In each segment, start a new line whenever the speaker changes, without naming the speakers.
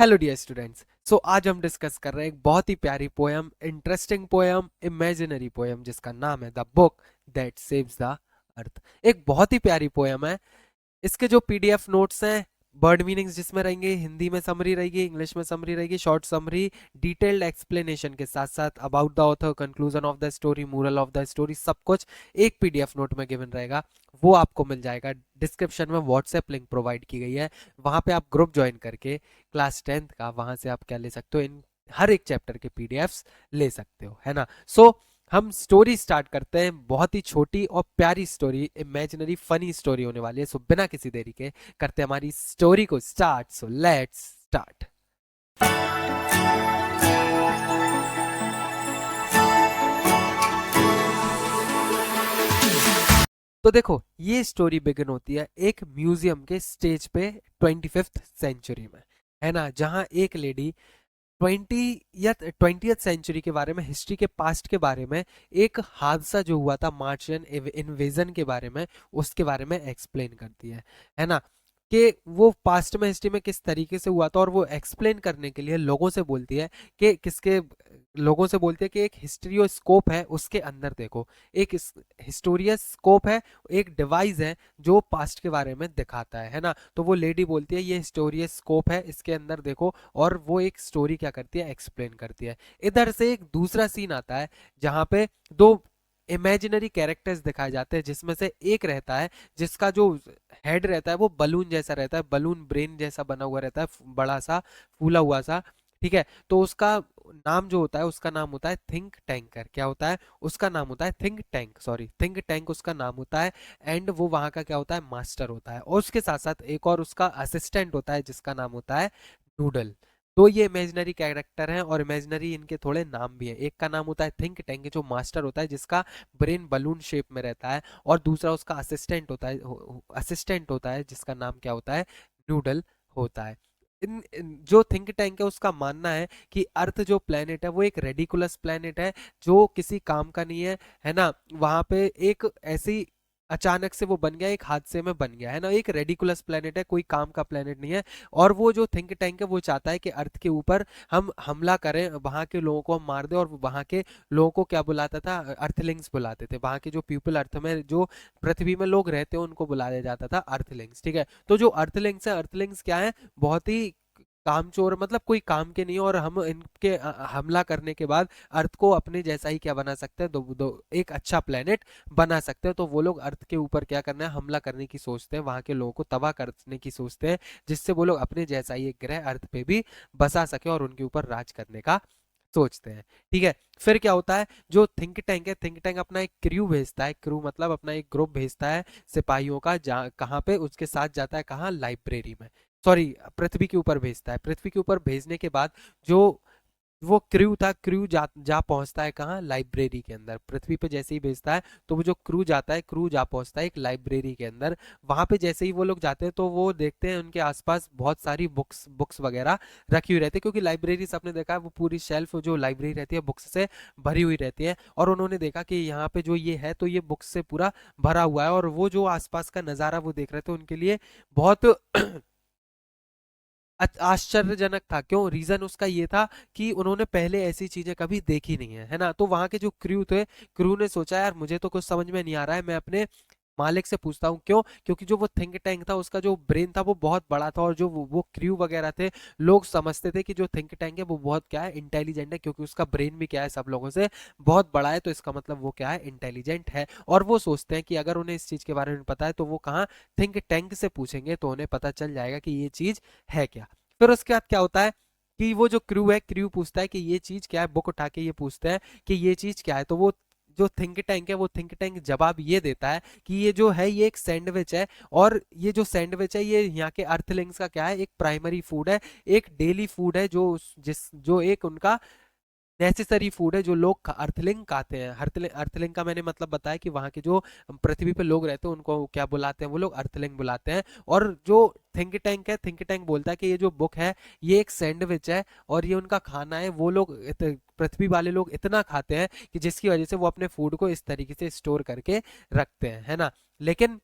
Hello dear students. सो आज हम discuss कर रहे हैं एक बहुत ही प्यारी poem, interesting poem, imaginary poem जिसका नाम है the book that saves the earth. एक बहुत ही प्यारी पोयम है। इसके जो पीडीएफ नोट्स हैं, वर्ड मीनिंग्स जिसमें रहेंगे, हिंदी में समरी रहेगी, इंग्लिश में समरी रहेगी, शॉर्ट समरी, डिटेल्ड एक्सप्लेनेशन के साथ साथ about the author, conclusion of the story, moral of the story, सब कुछ एक पीडीएफ नोट में गिवन रहेगा। वो आपको मिल जाएगा। डिस्क्रिप्शन में व्हाट्सएप लिंक प्रोवाइड की गई है, वहां पे आप ग्रुप ज्वाइन करके क्लास 10th का वहां से आप क्या ले सकते हो, इन हर एक चैप्टर के पीडीएफ्स ले सकते हो, है ना। सो हम स्टोरी स्टार्ट करते हैं। बहुत ही छोटी और प्यारी स्टोरी, इमेजिनरी फनी स्टोरी होने वाली है। सो बिना किसी देरी के करते हैं हमारी स्टोरी को स्टार्ट। So let's start. तो देखो, ये स्टोरी बिगिन होती है एक म्यूजियम के स्टेज पे 25th सेंचुरी में, है ना, जहां एक लेडी 20th सेंचुरी के बारे में, हिस्ट्री के पास्ट के बारे में, एक हादसा जो हुआ था मार्शियन इन्वेजन के बारे में, उसके बारे में एक्सप्लेन करती है ना, कि वो पास्ट में हिस्ट्री में किस तरीके से हुआ था। और वो एक्सप्लेन करने के लिए लोगों से बोलती है कि किसके लोगों से बोलती है कि एक हिस्ट्रियोस्कोप है, उसके अंदर देखो, एक हिस्टोरियस्कोप है, एक डिवाइस है जो पास्ट के बारे में दिखाता है ना। तो वो लेडी बोलती है ये हिस्टोरियस्कोप है, इसके अंदर देखो, और वो एक स्टोरी क्या करती है, एक्सप्लेन करती है। इधर से एक दूसरा सीन आता है जहां पे दो इमेजिनरी कैरेक्टर्स दिखाए जाते हैं, जिसमें से एक रहता है जिसका जो हेड रहता है वो बलून जैसा रहता है, बलून ब्रेन जैसा बना हुआ रहता है, बड़ा सा, फूला हुआ सा। ठीक है, तो उसका नाम जो होता है, उसका नाम होता है थिंक टैंकर। क्या होता है? उसका नाम होता है think tank, sorry, think tank उसका नाम होता है। एंड वो वहां का क्या होता है, मास्टर होता है। और उसके साथ साथ एक और उसका असिस्टेंट होता है जिसका नाम होता है नूडल। तो ये इमेजिनरी कैरेक्टर हैं, और इमेजिनरी इनके थोड़े नाम भी हैं। एक का नाम होता है थिंक टैंक, जो मास्टर होता है, जिसका ब्रेन बलून शेप में रहता है। और दूसरा उसका असिस्टेंट होता है जिसका नाम क्या होता है, नूडल होता है। जो थिंक टैंक है उसका मानना है कि अर्थ जो प्लेनेट है वो एक रेडिकुलस प्लेनेट है, जो किसी काम का नहीं है ना। वहां पे एक ऐसी अचानक से वो बन गया, एक हादसे में बन गया, है ना। एक रेडिकुलस प्लेनेट है, कोई काम का प्लेनेट नहीं है। और वो जो थिंक टैंक है वो चाहता है कि अर्थ के ऊपर हम हमला करें, वहां के लोगों को हम मार दें। और वहां के लोगों को क्या बुलाता था, अर्थलिंग्स बुलाते थे। वहां के जो पीपल, अर्थ में जो पृथ्वी में लोग रहते हैं, उनको बुलाया जाता था अर्थलिंग्स। ठीक है, तो जो अर्थलिंग्स है, अर्थलिंग्स क्या है, बहुत ही कामचोर, मतलब कोई काम के नहीं है। और हम इनके हमला करने के बाद अर्थ को अपने जैसा ही क्या बना सकते हैं, एक अच्छा प्लेनेट बना सकते हैं। तो वो लोग अर्थ के ऊपर क्या करना है, हमला करने की सोचते हैं, वहां के लोगों को तबाह करने की सोचते हैं, जिससे वो लोग अपने जैसा ही एक ग्रह अर्थ पे भी बसा सके और उनके ऊपर राज करने का सोचते हैं। ठीक है, फिर क्या होता है, जो थिंक टैंक है, थिंक टैंक अपना एक क्रू भेजता है, क्रू मतलब अपना एक ग्रुप भेजता है सिपाहियों का, जहाँ कहाँ पे उसके साथ जाता है, कहाँ, लाइब्रेरी में, सॉरी, पृथ्वी के ऊपर भेजता है। पृथ्वी के ऊपर भेजने के बाद जो वो क्रू था, क्रू जा पहुंचता है कहाँ, लाइब्रेरी के अंदर। पृथ्वी पे जैसे ही भेजता है तो वो जो क्रू जाता है, क्रू जा पहुंचता है एक लाइब्रेरी के अंदर। वहां पे जैसे ही वो लोग जाते हैं तो वो देखते हैं उनके आसपास बहुत सारी बुक्स बुक्स वगैरह रखी हुई रहती है, क्योंकि लाइब्रेरी सबने देखा है वो पूरी शेल्फ जो लाइब्रेरी रहती है बुक्स से भरी हुई रहती है। और उन्होंने देखा कि यहाँ पे जो ये है तो ये बुक्स से पूरा भरा हुआ है। और वो जो आसपास का नज़ारा वो देख रहे थे, उनके लिए बहुत आश्चर्यजनक था। क्यों? रीजन उसका ये था कि उन्होंने पहले ऐसी चीजें कभी देखी नहीं है ना। तो वहां के जो क्रू थे, क्रू ने सोचा यार मुझे तो कुछ समझ में नहीं आ रहा है, मैं अपने मालिक से पूछता हूँ। क्यों? क्योंकि जो वो थिंक टैंक था, उसका जो ब्रेन था वो बहुत बड़ा था। और जो वो क्रू वगैरह थे, लोग समझते थे कि जो थिंक टैंक है वो बहुत क्या है, इंटेलिजेंट है, क्योंकि उसका ब्रेन भी क्या है, सब लोगों से बहुत बड़ा है। तो इसका मतलब वो क्या है, इंटेलिजेंट है। और वो सोचते हैं कि अगर उन्हें इस चीज के बारे में पता है तो वो कहाँ, थिंक टैंक से पूछेंगे तो उन्हें पता चल जाएगा कि ये चीज है क्या। फिर उसके बाद क्या होता है कि वो जो क्रू है, क्रू पूछता है कि ये चीज क्या है, बुक उठा के ये पूछते हैं कि ये चीज क्या है। तो वो जो थिंक टैंक है, वो थिंक टैंक जवाब ये देता है कि ये जो है ये एक सैंडविच है। और ये जो सैंडविच है ये यहाँ के अर्थलिंग्स का क्या है, एक प्राइमरी फूड है, एक डेली फूड है, जो एक उनका नेसेसरी फूड है, जो लोग अर्थलिंग खाते हैं। अर्थलिंग का मैंने मतलब बताया कि वहाँ के जो पृथ्वी पे लोग रहते हैं उनको क्या बुलाते हैं, वो लोग अर्थलिंग बुलाते हैं। और जो थिंक टैंक है, थिंक टैंक बोलता है कि ये जो बुक है ये एक सैंडविच है, और ये उनका खाना है। वो लोग पृथ्वी वाले लोग इतना खाते हैं कि जिसकी वजह से वो अपने फूड को इस तरीके से स्टोर करके रखते हैं, है ना। लेकिन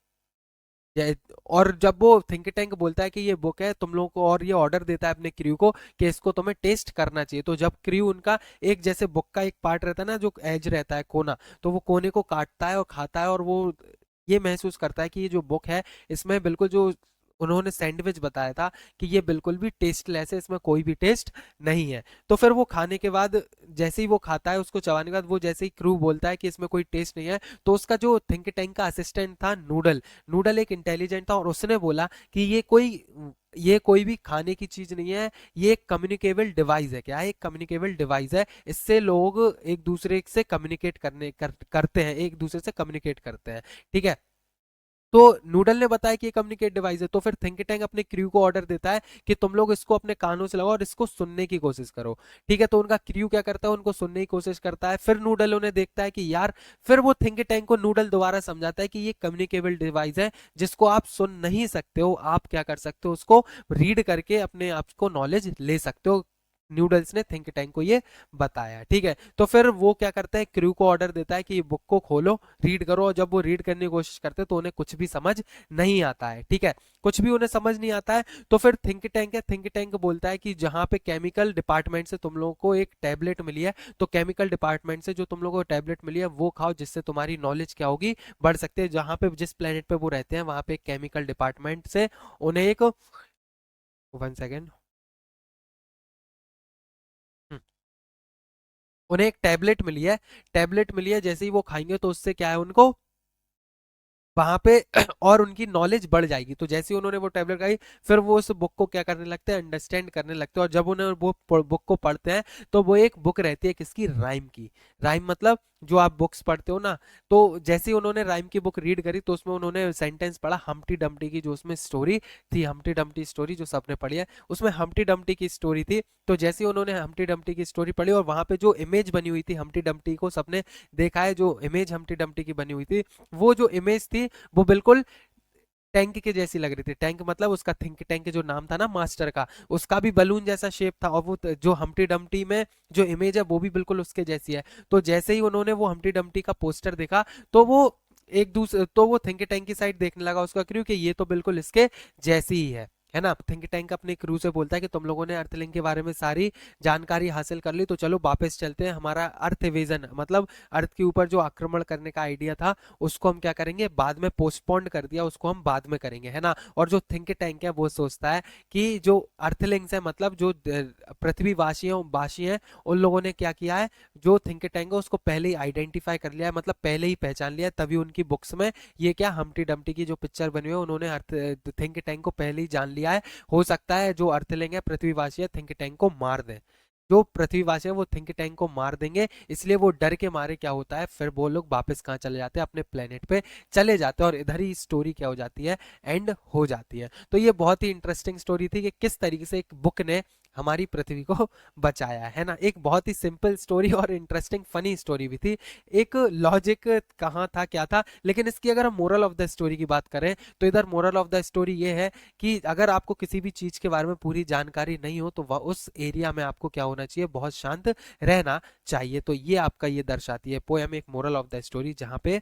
और जब वो थिंक टैंक बोलता है कि ये बुक है तुम लोगों को, और ये ऑर्डर देता है अपने क्रू को कि इसको तुम्हें टेस्ट करना चाहिए, तो जब क्रू उनका एक, जैसे बुक का एक पार्ट रहता है ना जो एज रहता है कोना, तो वो कोने को काटता है और खाता है, और वो ये महसूस करता है कि ये जो बुक है इसमें बिल्कुल जो उन्होंने सैंडविच बताया था कि ये बिल्कुल भी टेस्टलेस है, इसमें कोई भी टेस्ट नहीं है। तो फिर वो खाने के बाद, जैसे ही वो खाता है उसको चबाने के बाद, वो जैसे ही क्रू बोलता है कि इसमें कोई टेस्ट नहीं है, तो उसका जो थिंक टैंक का असिस्टेंट था नूडल, नूडल एक इंटेलिजेंट था, और उसने बोला कि ये कोई भी खाने की चीज नहीं है, ये एक कम्युनिकेबल डिवाइस है। क्या है? एक कम्युनिकेबल डिवाइस है, इससे लोग एक दूसरे से कम्युनिकेट करते हैं, एक दूसरे से कम्युनिकेट करते हैं। ठीक है, तो नूडल ने बताया कि ये कम्युनिकेट डिवाइस है, तो फिर थिंक टैंक अपने क्रू को ऑर्डर देता है कि तुम लोग इसको अपने कानों से लगाओ और इसको सुनने की कोशिश करो। ठीक है, तो उनका क्रू क्या करता है, उनको सुनने की कोशिश करता है। फिर नूडल उन्हें देखता है कि यार, फिर वो थिंक टैंक को नूडल दोबारा समझाता है कि ये कम्युनिकेबल डिवाइस है जिसको आप सुन नहीं सकते हो, आप क्या कर सकते हो, उसको रीड करके अपने आप को नॉलेज ले सकते हो। न्यूडल्स ने थिंक टैंक को ये बताया। ठीक है, तो फिर वो क्या करता है, क्रू को ऑर्डर देता है कि ये बुक को खोलो, रीड करो, और जब वो रीड करने की कोशिश करते हैं तो उन्हें कुछ भी समझ नहीं आता है। ठीक है, कुछ भी उन्हें समझ नहीं आता है। तो फिर थिंक टैंक है, थिंक टैंक बोलता है कि जहां पे केमिकल डिपार्टमेंट से तुम लोगों को एक टैबलेट मिली है, तो केमिकल डिपार्टमेंट से जो तुम लोगों को टैबलेट मिली है वो खाओ, जिससे तुम्हारी नॉलेज क्या होगी, बढ़ सकते हैं। जहां पे जिस प्लेनेट पे वो रहते हैं वहां पे केमिकल डिपार्टमेंट से उन्हें एक, 1 सेकेंड, उन्हें एक टैबलेट मिली है, टैबलेट मिली है, जैसे ही वो खाएंगे तो उससे क्या है, उनको वहां पे और उनकी नॉलेज बढ़ जाएगी। तो जैसे ही उन्होंने वो टैबलेट खाई, फिर वो उस बुक को क्या करने लगते हैं, अंडरस्टैंड करने लगते हैं। और जब उन्हें वो बुक को पढ़ते हैं, तो वो एक बुक रहती है किसकी, राइम की। राइम मतलब जो आप बुक्स पढ़ते हो ना, तो जैसे ही उन्होंने राइम की बुक रीड करी, तो उसमें उन्होंने सेंटेंस पढ़ा हम्टी डम्टी की, जो उसमें स्टोरी थी, हम्टी डम्टी स्टोरी जो सबने पढ़ी है, उसमें हम्टी डम्टी की स्टोरी थी। तो जैसे ही उन्होंने हम्टी डम्टी की स्टोरी पढ़ी, और वहां पे जो इमेज बनी हुई थी हम्टी डम्टी को सबने देखा है, जो इमेज हम्टी डम्टी की बनी हुई थी, वो जो इमेज थी वो बिल्कुल टैंक के जैसी लग रही थी। टैंक मतलब उसका थिंक टैंक जो नाम था ना मास्टर का, उसका भी बलून जैसा शेप था, और वो जो हम्टी डम्टी में जो इमेज है वो भी बिल्कुल उसके जैसी है। तो जैसे ही उन्होंने वो हम्टी डम्टी का पोस्टर देखा, तो वो एक दूसरे, तो वो थिंक टैंक की साइड देखने लगा उसका क्रू कि ये तो बिल्कुल इसके जैसी ही है ना। थिंक टैंक अपने क्रू से बोलता है कि तुम लोगों ने अर्थलिंक के बारे में सारी जानकारी हासिल कर ली, तो चलो वापस चलते हैं। हमारा अर्थ इवेजन मतलब अर्थ के ऊपर जो आक्रमण करने का आइडिया था, उसको हम क्या करेंगे, बाद में पोस्टपोन्ड कर दिया, उसको हम बाद में करेंगे, है ना। और जो थिंक टैंक है वो सोचता है कि जो अर्थलिंग्स है, मतलब जो वासी हैं, उन लोगों ने क्या किया है, जो थिंक टैंक है उसको पहले ही आइडेंटिफाई कर लिया है, मतलब पहले ही पहचान लिया है, तभी उनकी बुक्स में ये क्या हम्टी डम्टी की जो पिक्चर बनी हुई है, उन्होंने अर्थ थिंक टैंक को पहले ही जान लिया है। हो सकता है जो अर्थलिंग है, पृथ्वीवासी है, थिंक टैंक को मार दें। जो पृथ्वीवासी है वो थिंक टैंक को मार देंगे, इसलिए वो डर के मारे क्या होता है, फिर वो लोग वापस कहाँ चले जाते हैं, अपने प्लेनेट पे चले जाते हैं, और इधर ही स्टोरी क्या हो जाती है, एंड हो जाती है। तो ये बहुत ही इंटरेस्टिंग स्टोरी थी कि किस तरीके से एक बुक ने हमारी पृथ्वी को बचाया, है ना। एक बहुत ही सिंपल स्टोरी और इंटरेस्टिंग फनी स्टोरी भी थी। एक लॉजिक कहाँ था, क्या था, लेकिन इसकी अगर हम मोरल ऑफ द स्टोरी की बात करें, तो इधर मोरल ऑफ द स्टोरी ये है कि अगर आपको किसी भी चीज के बारे में पूरी जानकारी नहीं हो, तो वह उस एरिया में आपको क्या होना चाहिए, बहुत शांत रहना चाहिए। तो ये आपका ये दर्शाती है पोयम एक मोरल ऑफ द स्टोरी, जहाँ पे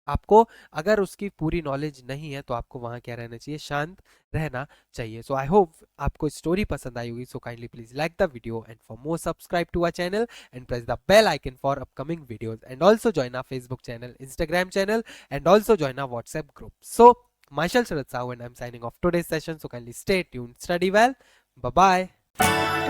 आपको अगर उसकी पूरी नॉलेज नहीं है तो आपको वहां क्या रहना चाहिए, शांत रहना चाहिए। सो आई होप आपको स्टोरी पसंद आई होगी। So kindly please like the video and for more subscribe to our channel and press the bell icon for upcoming videos and also join our Facebook channel, Instagram channel, and also join our WhatsApp group. So, myself Sharat Sahu and I'm signing off today's session. So kindly stay tuned, study well. Bye bye.